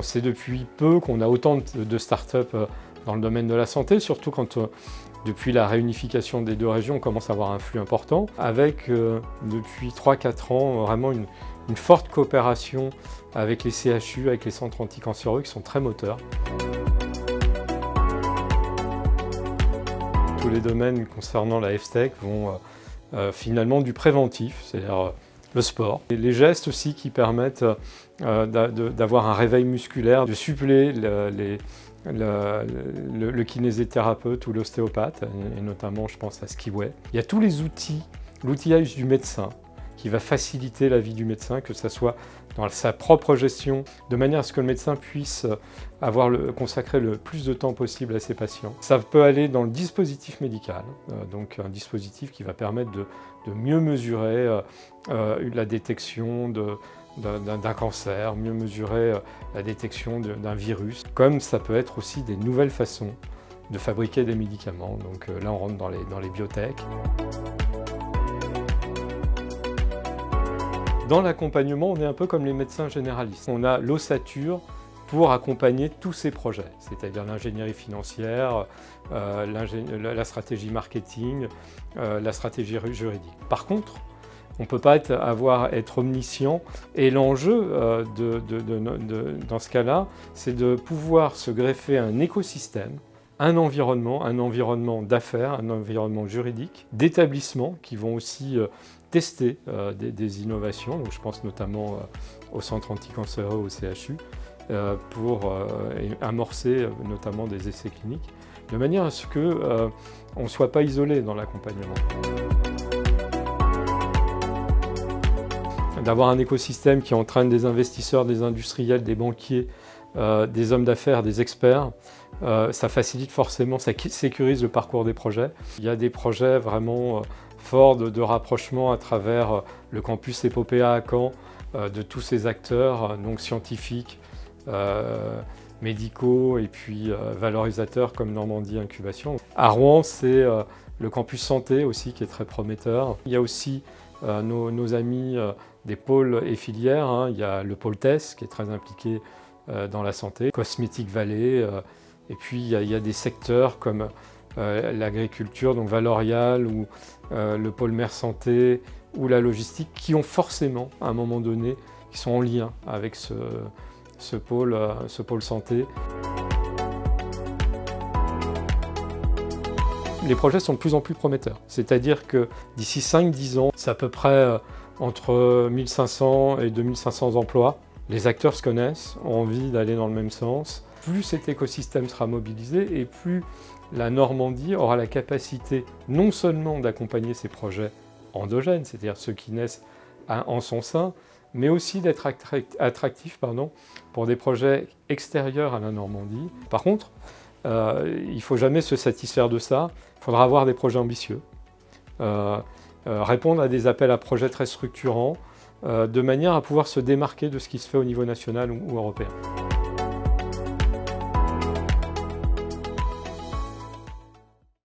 C'est depuis peu qu'on a autant de start-up dans le domaine de la santé, surtout quand depuis la réunification des deux régions, on commence à avoir un flux important, avec depuis 3-4 ans vraiment une forte coopération avec les CHU, avec les centres anticancéreux qui sont très moteurs. Tous les domaines concernant la Health-Tech vont finalement du préventif, c'est-à-dire le sport. Et les gestes aussi qui permettent d'avoir un réveil musculaire, de suppléer le kinésithérapeute ou l'ostéopathe, et notamment je pense à Skiway. Il y a tous les outils, l'outillage du médecin qui va faciliter la vie du médecin, que ce soit dans sa propre gestion, de manière à ce que le médecin puisse consacrer le plus de temps possible à ses patients. Ça peut aller dans le dispositif médical, donc un dispositif qui va permettre de mieux mesurer la détection d'un cancer, mieux mesurer la détection d'un virus, comme ça peut être aussi des nouvelles façons de fabriquer des médicaments. Donc là, on rentre dans les biotech. Dans l'accompagnement, on est un peu comme les médecins généralistes. On a l'ossature pour accompagner tous ces projets, c'est-à-dire l'ingénierie financière, la stratégie marketing, la stratégie juridique. Par contre, on ne peut pas être omniscient, et l'enjeu dans ce cas-là, c'est de pouvoir se greffer un écosystème, un environnement d'affaires, un environnement juridique, d'établissements qui vont aussi tester des innovations, donc je pense notamment au centre anticancéreux, au CHU, pour amorcer notamment des essais cliniques, de manière à ce qu'on ne soit pas isolé dans l'accompagnement. D'avoir un écosystème qui entraîne des investisseurs, des industriels, des banquiers, des hommes d'affaires, des experts, ça facilite forcément, ça sécurise le parcours des projets. Il y a des projets vraiment forts de rapprochement à travers le campus Epopéa à Caen, de tous ces acteurs, donc scientifiques, médicaux et puis valorisateurs comme Normandie Incubation. À Rouen, c'est le campus santé aussi qui est très prometteur. Il y a aussi nos amis des pôles et filières, hein. Il y a le pôle TES qui est très impliqué dans la santé, Cosmetic Valley, et puis il y a des secteurs comme l'agriculture, donc Valorial, ou le pôle mer santé, ou la logistique, qui ont forcément, à un moment donné, qui sont en lien avec ce pôle santé. Les projets sont de plus en plus prometteurs, c'est-à-dire que d'ici 5-10 ans, c'est à peu près entre 1500 et 2500 emplois. Les acteurs se connaissent, ont envie d'aller dans le même sens. Plus cet écosystème sera mobilisé et plus la Normandie aura la capacité non seulement d'accompagner ces projets endogènes, c'est-à-dire ceux qui naissent en son sein, mais aussi d'être attractif pour des projets extérieurs à la Normandie. Par contre, il ne faut jamais se satisfaire de ça, il faudra avoir des projets ambitieux, répondre à des appels à projets très structurants, de manière à pouvoir se démarquer de ce qui se fait au niveau national ou européen.